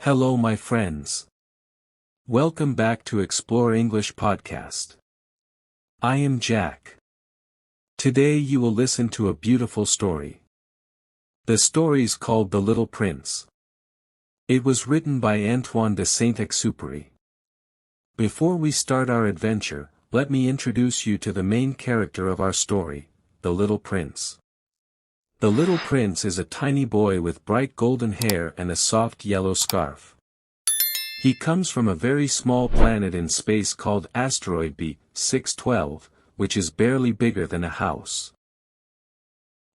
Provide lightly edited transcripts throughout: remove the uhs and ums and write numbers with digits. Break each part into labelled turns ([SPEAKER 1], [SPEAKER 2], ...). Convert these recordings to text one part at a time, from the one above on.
[SPEAKER 1] Hello my friends. Welcome back to Explore English podcast. I am Jack. Today you will listen to a beautiful story. The story's called The Little Prince. It was written by Antoine de Saint-Exupéry. Before we start our adventure, let me introduce you to the main character of our story, the Little Prince. The Little Prince is a tiny boy with bright golden hair and a soft yellow scarf. He comes from a very small planet in space called asteroid B612, which is barely bigger than a house.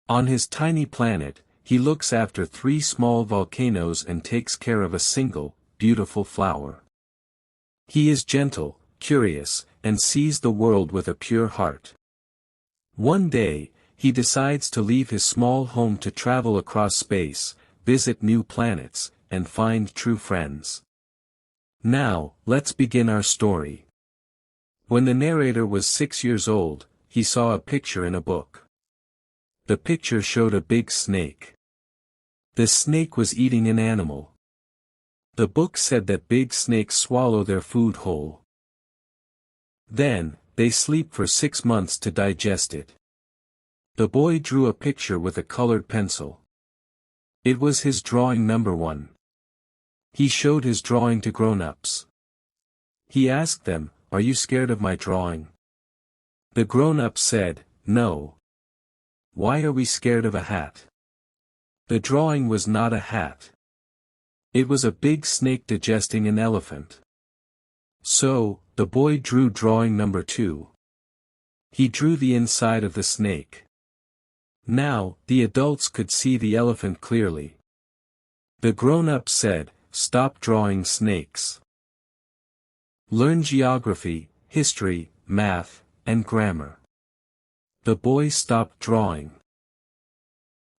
[SPEAKER 1] On his tiny planet, he looks after 3 small volcanoes and takes care of a single, beautiful flower. He is gentle, curious, and sees the world with a pure heart. One day, he decides to leave his small home to travel across space, visit new planets, and find true friends. Now, let's begin our story. When the narrator was 6 years old, he saw a picture in a book. The picture showed a big snake. The snake was eating an animal. The book said that big snakes swallow their food whole. Then, they sleep for 6 months to digest it. The boy drew a picture with a colored pencil. It was his drawing number 1. He showed his drawing to grown-ups. He asked them, "Are you scared of my drawing?" The grown-ups said, "No." "Why are we scared of a hat?" The drawing was not a hat. It was a big snake digesting an elephant. So, the boy drew drawing number 2. He drew the inside of the snake. Now, the adults could see the elephant clearly. The grown-ups said, "Stop drawing snakes. Learn geography, history, math, and grammar." The boy stopped drawing.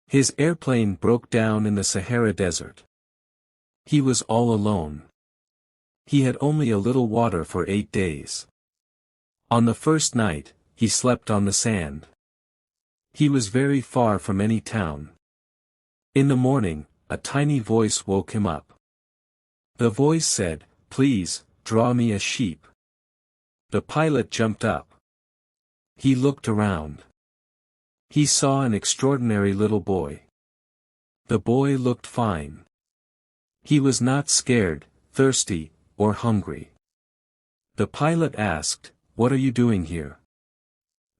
[SPEAKER 1] His airplane broke down in the Sahara Desert. He was all alone. He had only a little water for 8 days. On the first night, he slept on the sand. He was very far from any town. In the morning, a tiny voice woke him up. The voice said, "Please, draw me a sheep." The pilot jumped up. He looked around. He saw an extraordinary little boy. The boy looked fine. He was not scared, thirsty, or hungry. The pilot asked, "What are you doing here?"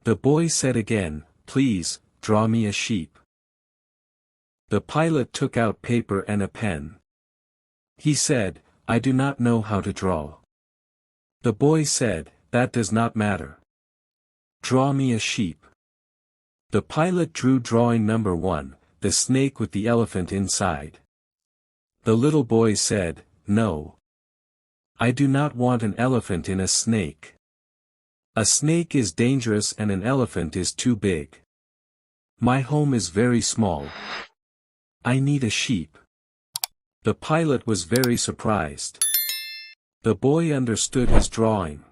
[SPEAKER 1] The boy said again, "Please, draw me a sheep." The pilot took out paper and a pen. He said, "I do not know how to draw." The boy said, "That does not matter. Draw me a sheep." The pilot drew drawing number 1, the snake with the elephant inside. The little boy said, "No. I do not want an elephant in a snake. A snake is dangerous and an elephant is too big. My home is very small. I need a sheep." The pilot was very surprised. The boy understood his drawing.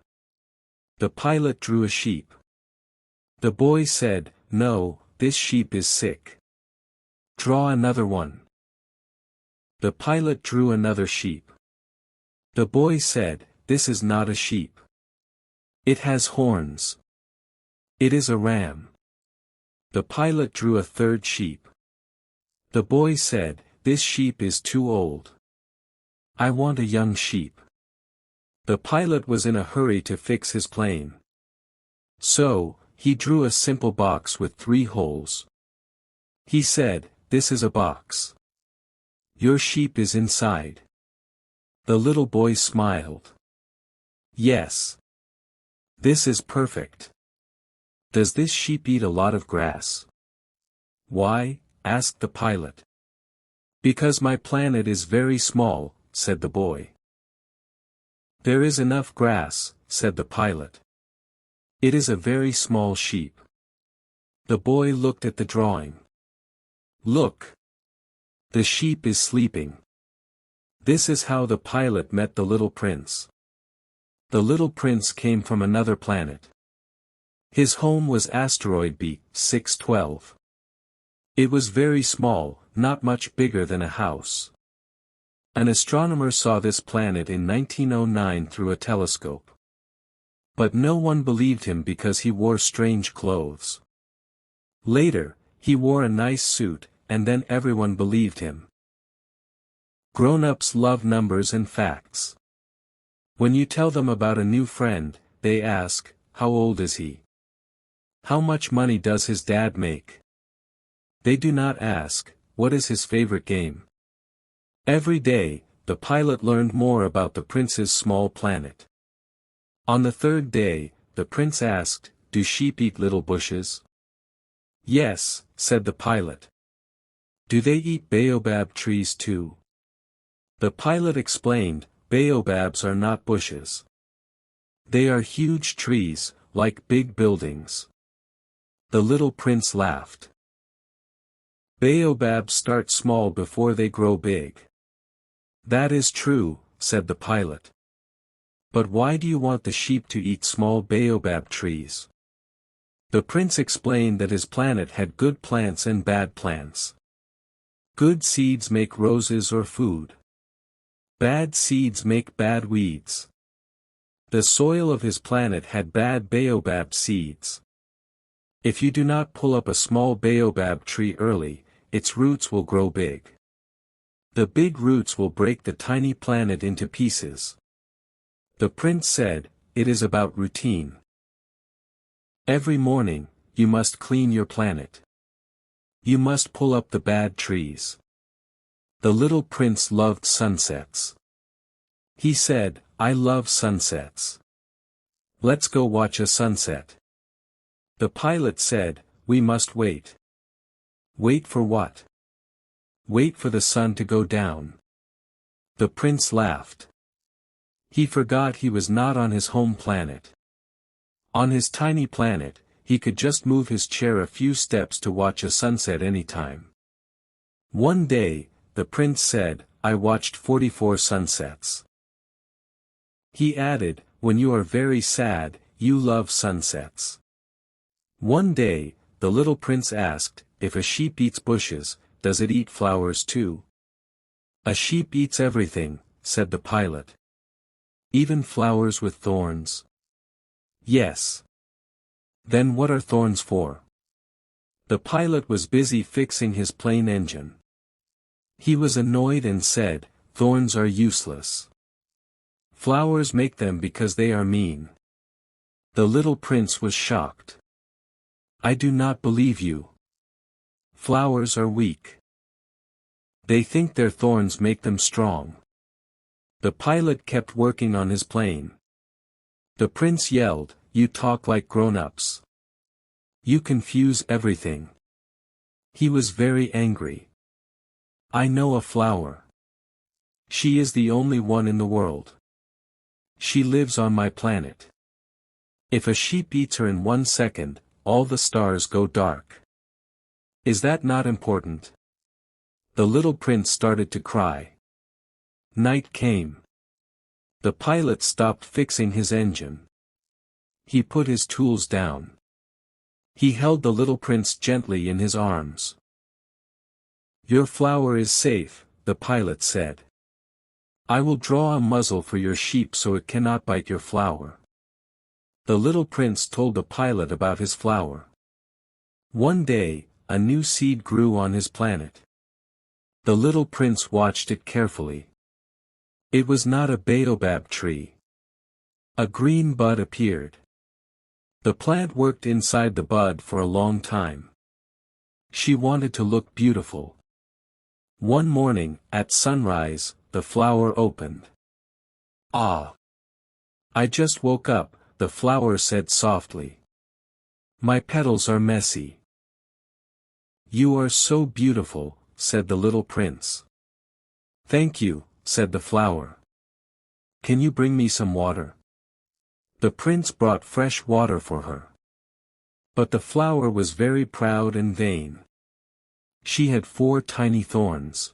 [SPEAKER 1] The pilot drew a sheep. The boy said, "No, this sheep is sick. Draw another one." The pilot drew another sheep. The boy said, "This is not a sheep. It has horns. It is a ram." The pilot drew a third sheep. The boy said, "This sheep is too old. I want a young sheep." The pilot was in a hurry to fix his plane. So, he drew a simple box with 3 holes. He said, "This is a box. Your sheep is inside." The little boy smiled. "Yes. This is perfect. Does this sheep eat a lot of grass?" "Why?" asked the pilot. "Because my planet is very small," said the boy. "There is enough grass," said the pilot. "It is a very small sheep." The boy looked at the drawing. "Look. The sheep is sleeping." This is how the pilot met the little prince. The little prince came from another planet. His home was asteroid B612. It was very small, not much bigger than a house. An astronomer saw this planet in 1909 through a telescope. But no one believed him because he wore strange clothes. Later, he wore a nice suit, and then everyone believed him. Grown-ups love numbers and facts. When you tell them about a new friend, they ask, how old is he? How much money does his dad make? They do not ask, what is his favorite game? Every day, the pilot learned more about the prince's small planet. On the third day, the prince asked, do sheep eat little bushes? Yes, said the pilot. Do they eat baobab trees too? The pilot explained, baobabs are not bushes. They are huge trees, like big buildings. The little prince laughed. Baobabs start small before they grow big. That is true, said the pilot. But why do you want the sheep to eat small baobab trees? The prince explained that his planet had good plants and bad plants. Good seeds make roses or food. Bad seeds make bad weeds. The soil of his planet had bad baobab seeds. If you do not pull up a small baobab tree early, its roots will grow big. The big roots will break the tiny planet into pieces. The prince said, it is about routine. Every morning, you must clean your planet. You must pull up the bad trees. The little prince loved sunsets. He said, I love sunsets. Let's go watch a sunset. The pilot said, we must wait. Wait for what? Wait for the sun to go down. The prince laughed. He forgot he was not on his home planet. On his tiny planet, he could just move his chair a few steps to watch a sunset anytime. One day, the prince said, I watched 44 sunsets. He added, when you are very sad, you love sunsets. One day, the little prince asked, if a sheep eats bushes, does it eat flowers too? A sheep eats everything, said the pilot. Even flowers with thorns? Yes. Then what are thorns for? The pilot was busy fixing his plane engine. He was annoyed and said, thorns are useless. Flowers make them because they are mean. The little prince was shocked. I do not believe you. Flowers are weak. They think their thorns make them strong. The pilot kept working on his plane. The prince yelled, you talk like grown-ups. You confuse everything. He was very angry. I know a flower. She is the only one in the world. She lives on my planet. If a sheep eats her in 1 second, all the stars go dark. Is that not important? The little prince started to cry. Night came. The pilot stopped fixing his engine. He put his tools down. He held the little prince gently in his arms. Your flower is safe, the pilot said. I will draw a muzzle for your sheep so it cannot bite your flower. The little prince told the pilot about his flower. One day, a new seed grew on his planet. The little prince watched it carefully. It was not a baobab tree. A green bud appeared. The plant worked inside the bud for a long time. She wanted to look beautiful. One morning, at sunrise, the flower opened. Ah! I just woke up, the flower said softly. My petals are messy. You are so beautiful, said the little prince. Thank you, said the flower. Can you bring me some water? The prince brought fresh water for her. But the flower was very proud and vain. She had 4 tiny thorns.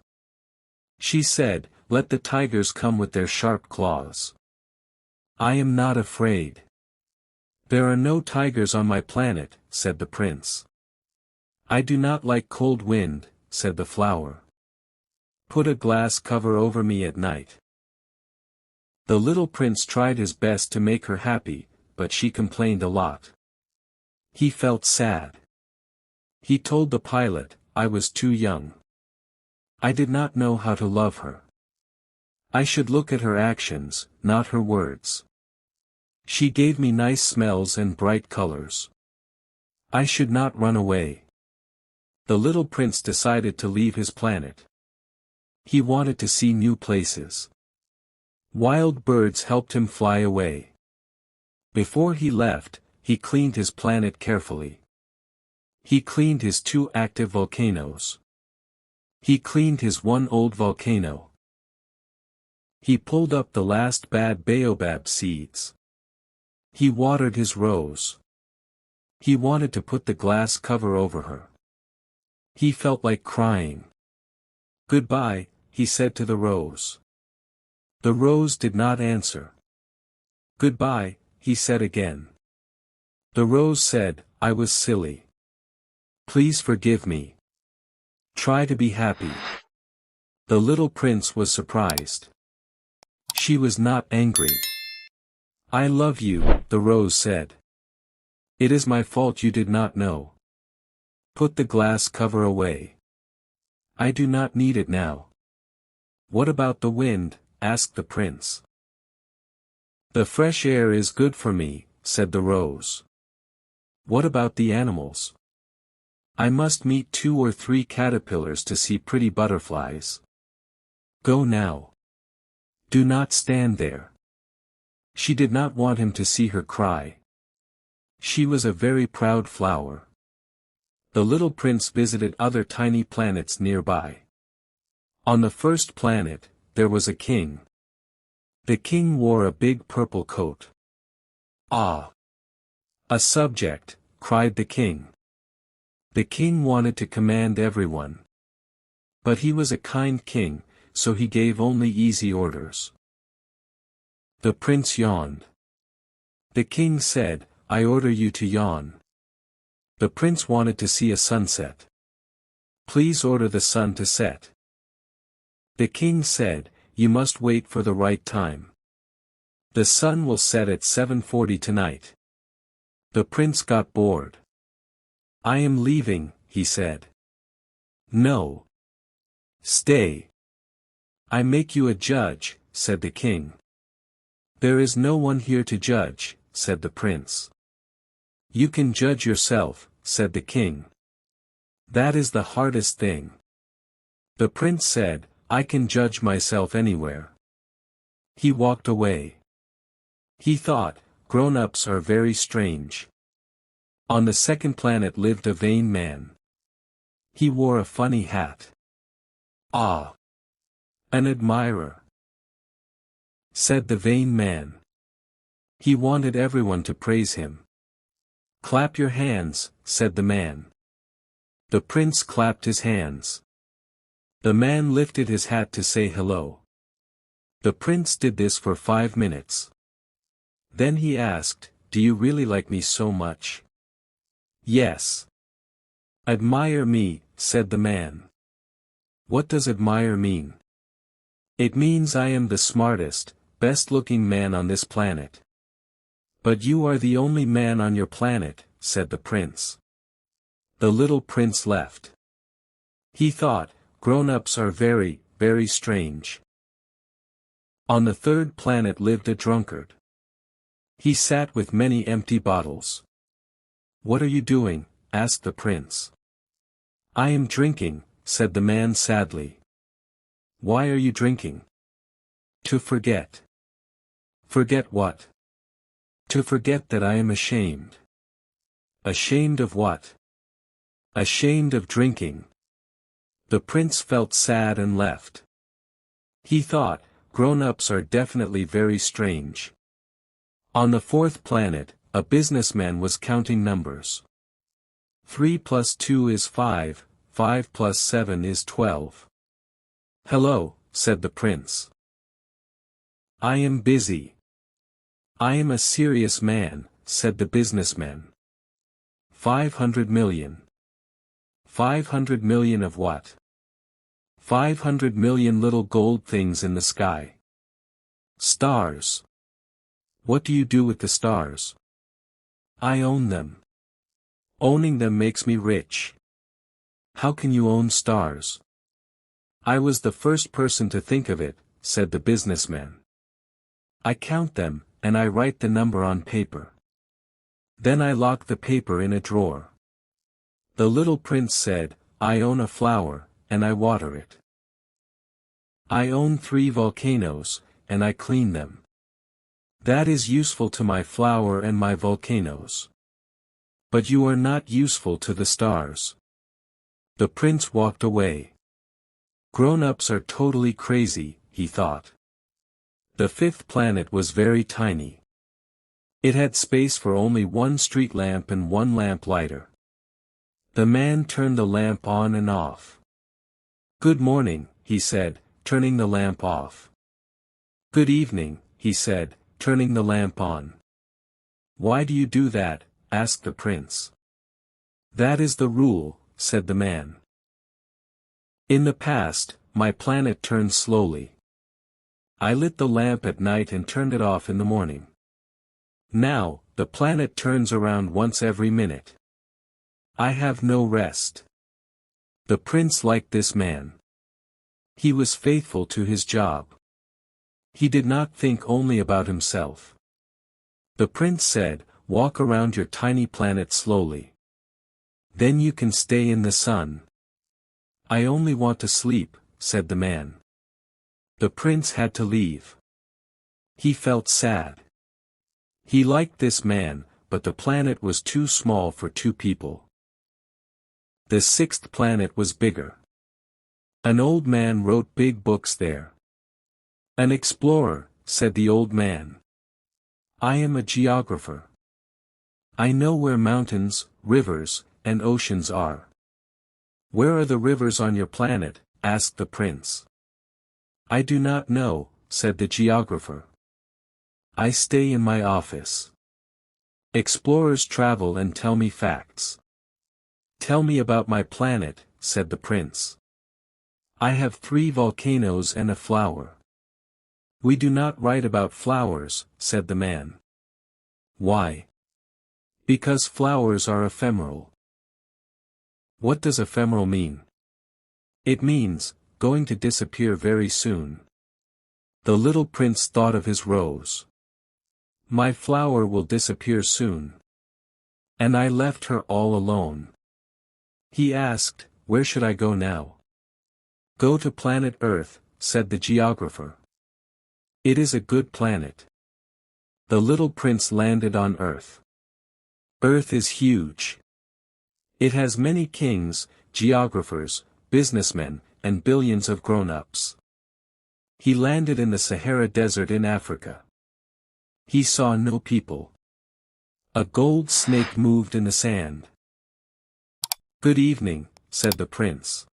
[SPEAKER 1] She said, let the tigers come with their sharp claws. I am not afraid. There are no tigers on my planet, said the prince. I do not like cold wind, said the flower. Put a glass cover over me at night. The little prince tried his best to make her happy, but she complained a lot. He felt sad. He told the pilot, I was too young. I did not know how to love her. I should look at her actions, not her words. She gave me nice smells and bright colors. I should not run away. The little prince decided to leave his planet. He wanted to see new places. Wild birds helped him fly away. Before he left, he cleaned his planet carefully. He cleaned his 2 active volcanoes. He cleaned his 1 old volcano. He pulled up the last bad baobab seeds. He watered his rose. He wanted to put the glass cover over her. He felt like crying. Goodbye, he said to the rose. The rose did not answer. Goodbye, he said again. The rose said, I was silly. Please forgive me. Try to be happy. The little prince was surprised. She was not angry. I love you, the rose said. It is my fault you did not know. Put the glass cover away. I do not need it now. What about the wind? Asked the prince. The fresh air is good for me, said the rose. What about the animals? I must meet 2 or 3 caterpillars to see pretty butterflies. Go now. Do not stand there. She did not want him to see her cry. She was a very proud flower. The little prince visited other tiny planets nearby. On the first planet, there was a king. The king wore a big purple coat. Ah! A subject, cried the king. The king wanted to command everyone. But he was a kind king, so he gave only easy orders. The prince yawned. The king said, I order you to yawn. The prince wanted to see a sunset. Please order the sun to set. The king said, you must wait for the right time. The sun will set at 7:40 tonight. The prince got bored. I am leaving, he said. No. Stay. I make you a judge, said the king. There is no one here to judge, said the prince. You can judge yourself, said the king. That is the hardest thing. The prince said, I can judge myself anywhere. He walked away. He thought, grown-ups are very strange. On the second planet lived a vain man. He wore a funny hat. Ah! An admirer, said the vain man. He wanted everyone to praise him. Clap your hands, said the man. The prince clapped his hands. The man lifted his hat to say hello. The prince did this for 5 minutes. Then he asked, do you really like me so much? Yes. Admire me, said the man. What does admire mean? It means I am the smartest, best-looking man on this planet. But you are the only man on your planet, said the prince. The little prince left. He thought, grown-ups are very, very strange. On the third planet lived a drunkard. He sat with many empty bottles. What are you doing? Asked the prince. I am drinking, said the man sadly. Why are you drinking? To forget. Forget what? To forget that I am ashamed. Ashamed of what? Ashamed of drinking. The prince felt sad and left. He thought, grown-ups are definitely very strange. On the fourth planet, a businessman was counting numbers. 3 plus 2 is 5, 5 plus 7 is 12. Hello, said the prince. I am busy. I am a serious man, said the businessman. 500 million. 500 million of what? 500 million little gold things in the sky. Stars. What do you do with the stars? I own them. Owning them makes me rich. How can you own stars? I was the first person to think of it, said the businessman. I count them, and I write the number on paper. Then I lock the paper in a drawer. The little prince said, I own a flower, and I water it. I own 3 volcanoes, and I clean them. That is useful to my flower and my volcanoes. But you are not useful to the stars. The prince walked away. Grown-ups are totally crazy, he thought. The 5th planet was very tiny. It had space for only 1 street lamp and 1 lamp lighter. The man turned the lamp on and off. Good morning, he said, turning the lamp off. Good evening, he said, turning the lamp on. Why do you do that? Asked the prince. That is the rule, said the man. In the past, my planet turned slowly. I lit the lamp at night and turned it off in the morning. Now, the planet turns around once every minute. I have no rest. The prince liked this man. He was faithful to his job. He did not think only about himself. The prince said, walk around your tiny planet slowly. Then you can stay in the sun. I only want to sleep, said the man. The prince had to leave. He felt sad. He liked this man, but the planet was too small for 2 people. The 6th planet was bigger. An old man wrote big books there. An explorer, said the old man. I am a geographer. I know where mountains, rivers, and oceans are. Where are the rivers on your planet? Asked the prince. I do not know, said the geographer. I stay in my office. Explorers travel and tell me facts. Tell me about my planet, said the prince. I have 3 volcanoes and a flower. We do not write about flowers, said the man. Why? Because flowers are ephemeral. What does ephemeral mean? It means, going to disappear very soon. The little prince thought of his rose. My flower will disappear soon. And I left her all alone. He asked, where should I go now? Go to planet Earth, said the geographer. It is a good planet. The little prince landed on Earth. Earth is huge. It has many kings, geographers, businessmen, and billions of grown-ups. He landed in the Sahara Desert in Africa. He saw no people. A gold snake moved in the sand. Good evening, said the prince.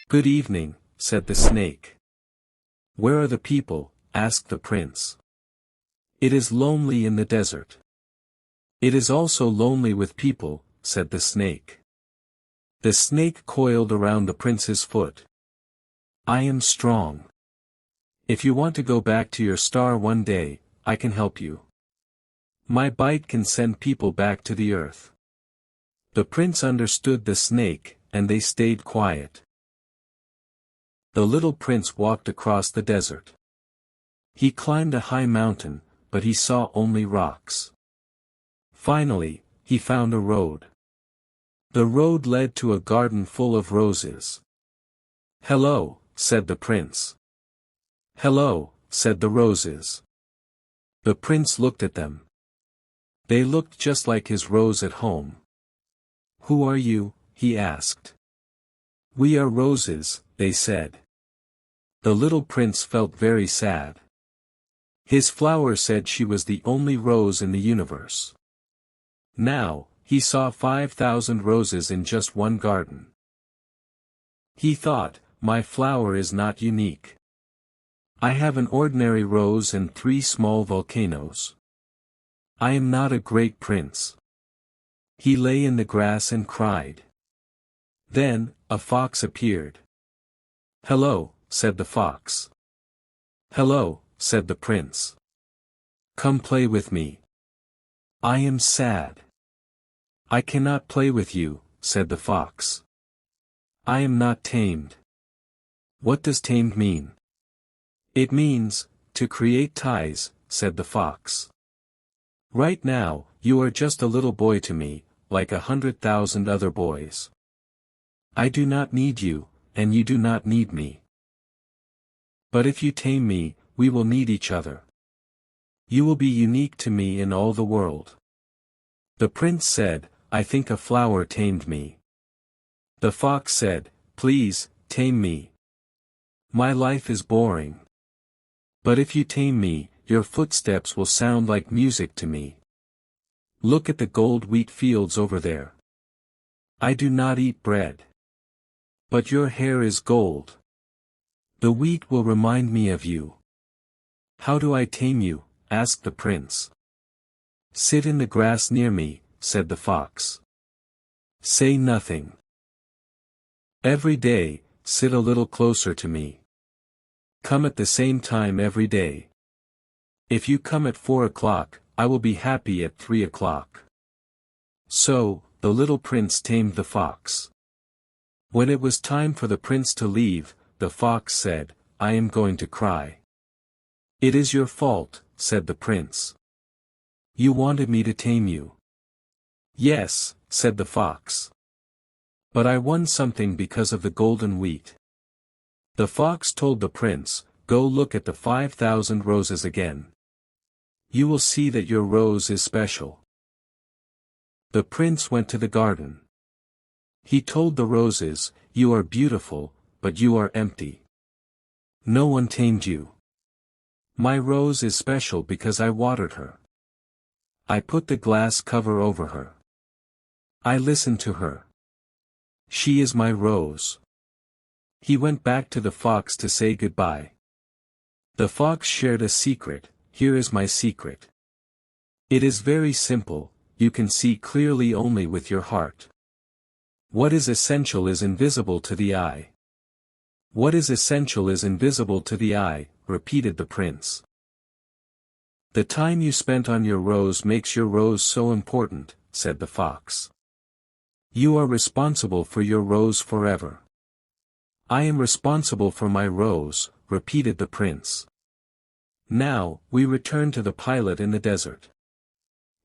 [SPEAKER 1] Good evening, said the snake. Where are the people? Asked the prince. It is lonely in the desert. It is also lonely with people, said the snake. The snake coiled around the prince's foot. I am strong. If you want to go back to your star one day, I can help you. My bite can send people back to the earth. The prince understood the snake, and they stayed quiet. The little prince walked across the desert. He climbed a high mountain, but he saw only rocks. Finally, he found a road. The road led to a garden full of roses. Hello, said the prince. Hello, said the roses. The prince looked at them. They looked just like his rose at home. Who are you? He asked. We are roses, they said. The little prince felt very sad. His flower said she was the only rose in the universe. Now, he saw 5,000 roses in just one garden. He thought, my flower is not unique. I have an ordinary rose and 3 small volcanoes. I am not a great prince. He lay in the grass and cried. Then, a fox appeared. "Hello," said the fox. "Hello," said the prince. "Come play with me." "I am sad." "I cannot play with you," said the fox. "I am not tamed." "What does tamed mean?" "It means, to create ties," said the fox. "Right now, you are just a little boy to me, like 100,000 other boys. I do not need you, and you do not need me. But if you tame me, we will need each other. You will be unique to me in all the world." The prince said, "I think a flower tamed me." The fox said, "Please, tame me. My life is boring. But if you tame me, your footsteps will sound like music to me. Look at the gold wheat fields over there. I do not eat bread. But your hair is gold. The wheat will remind me of you." "How do I tame you?" asked the prince. "Sit in the grass near me," said the fox. "Say nothing. Every day, sit a little closer to me. Come at the same time every day. If you come at 4 o'clock, I will be happy at 3 o'clock." So, the little prince tamed the fox. When it was time for the prince to leave, the fox said, "I am going to cry." "It is your fault," said the prince. "You wanted me to tame you." "Yes," said the fox. "But I won something because of the golden wheat." The fox told the prince, "Go look at the 5,000 roses again. You will see that your rose is special." The prince went to the garden. He told the roses, "You are beautiful, but you are empty. No one tamed you. My rose is special because I watered her. I put the glass cover over her. I listened to her. She is my rose." He went back to the fox to say goodbye. The fox shared a secret. "Here is my secret. It is very simple, you can see clearly only with your heart. What is essential is invisible to the eye." "What is essential is invisible to the eye," repeated the prince. "The time you spent on your rose makes your rose so important," said the fox. "You are responsible for your rose forever." "I am responsible for my rose," repeated the prince. Now, we return to the pilot in the desert.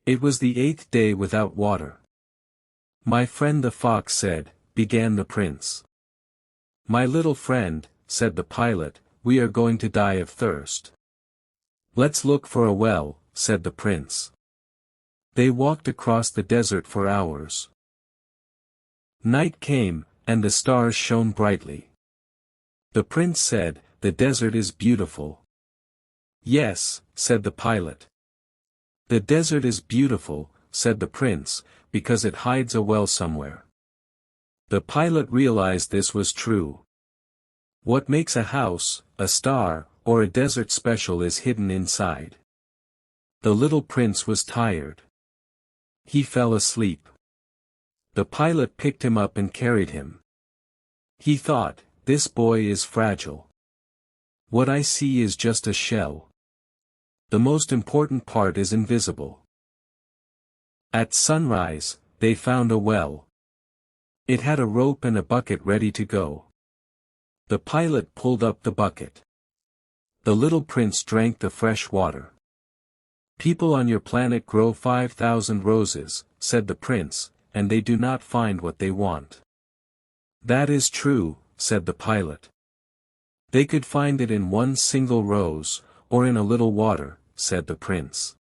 [SPEAKER 1] It was the 8th day without water. "My friend the fox said," began the prince. "My little friend," said the pilot, "we are going to die of thirst." "Let's look for a well," said the prince. They walked across the desert for hours. Night came, and the stars shone brightly. The prince said, "The desert is beautiful." "Yes," said the pilot. "The desert is beautiful," said the prince, "because it hides a well somewhere." The pilot realized this was true. What makes a house, a star, or a desert special is hidden inside. The little prince was tired. He fell asleep. The pilot picked him up and carried him. He thought, "This boy is fragile. What I see is just a shell. The most important part is invisible." At sunrise, they found a well. It had a rope and a bucket ready to go. The pilot pulled up the bucket. The little prince drank the fresh water. "People on your planet grow 5,000 roses," said the prince, "and they do not find what they want." "That is true," said the pilot. "They could find it in one single rose, or in a little water," said the prince.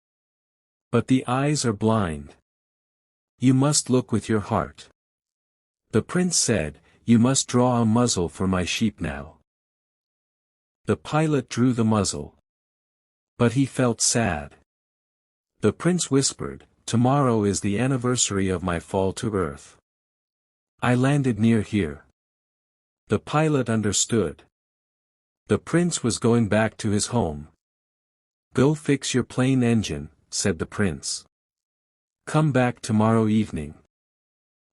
[SPEAKER 1] "But the eyes are blind. You must look with your heart." The prince said, "You must draw a muzzle for my sheep now." The pilot drew the muzzle. But he felt sad. The prince whispered, "Tomorrow is the anniversary of my fall to earth. I landed near here." The pilot understood. The prince was going back to his home. "Go fix your plane engine," said the prince. "Come back tomorrow evening."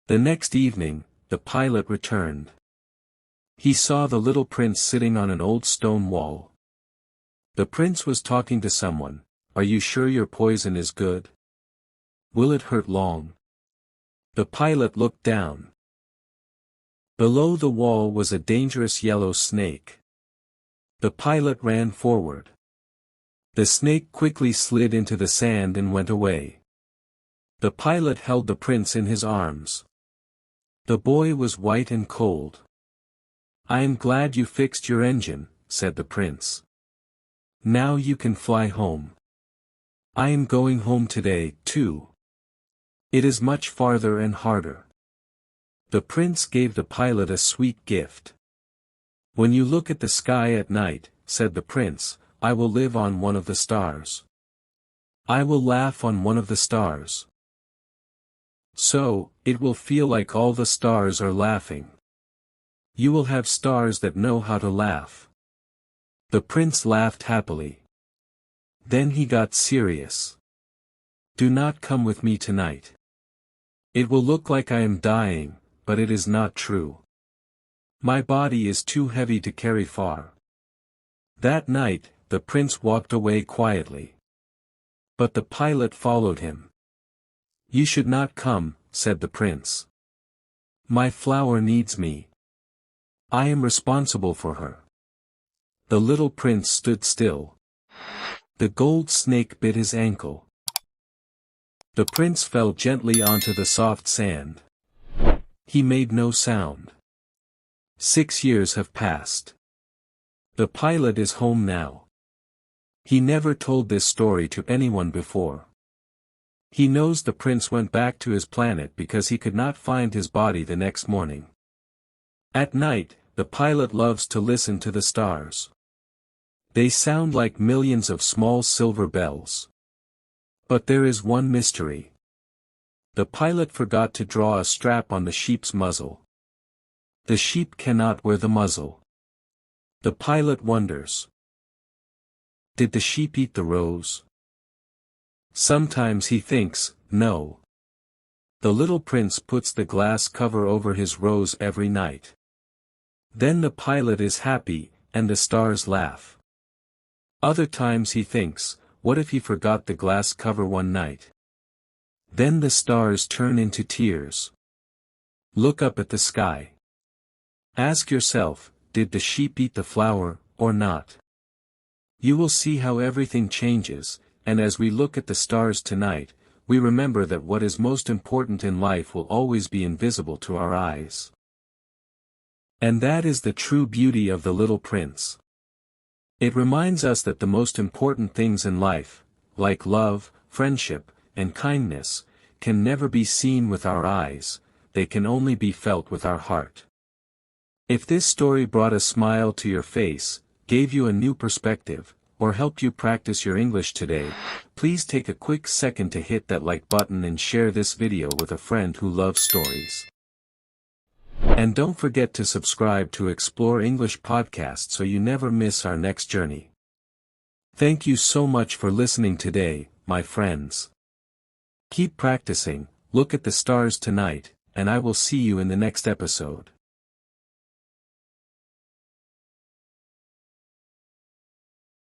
[SPEAKER 1] The next evening, the pilot returned. He saw the little prince sitting on an old stone wall. The prince was talking to someone. Are you sure your poison is good? Will it hurt long? The pilot looked down. Below the wall was a dangerous yellow snake. The pilot ran forward. The snake quickly slid into the sand and went away. The pilot held the prince in his arms. The boy was white and cold. I am glad you fixed your engine, said the prince. Now you can fly home. I am going home today, too. It is much farther and harder. The prince gave the pilot a sweet gift. When you look at the sky at night, said the prince, I will live on one of the stars. I will laugh on one of the stars. So, it will feel like all the stars are laughing. You will have stars that know how to laugh. The prince laughed happily. Then he got serious. Do not come with me tonight. It will look like I am dying, but it is not true. My body is too heavy to carry far. That night, the prince walked away quietly. But the pilot followed him. You should not come, said the prince. My flower needs me. I am responsible for her. The little prince stood still. The gold snake bit his ankle. The prince fell gently onto the soft sand. He made no sound. 6 years have passed. The pilot is home now. He never told this story to anyone before. He knows the prince went back to his planet because he could not find his body the next morning. At night, the pilot loves to listen to the stars. They sound like millions of small silver bells. But there is one mystery. The pilot forgot to draw a strap on the sheep's muzzle. The sheep cannot wear the muzzle. The pilot wonders. Did the sheep eat the rose? Sometimes he thinks, no. The little prince puts the glass cover over his rose every night. Then the pilot is happy, and the stars laugh. Other times he thinks, what if he forgot the glass cover one night? Then the stars turn into tears. Look up at the sky. Ask yourself, did the sheep eat the flower, or not? You will see how everything changes, and as we look at the stars tonight, we remember that what is most important in life will always be invisible to our eyes. And that is the true beauty of the little prince. It reminds us that the most important things in life, like love, friendship, and kindness, can never be seen with our eyes, they can only be felt with our heart. If this story brought a smile to your face, gave you a new perspective, or helped you practice your English today, please take a quick second to hit that like button and share this video with a friend who loves stories. And don't forget to subscribe to Explore English Podcast so you never miss our next journey. Thank you so much for listening today, my friends. Keep practicing, look at the stars tonight, and I will see you in the next episode.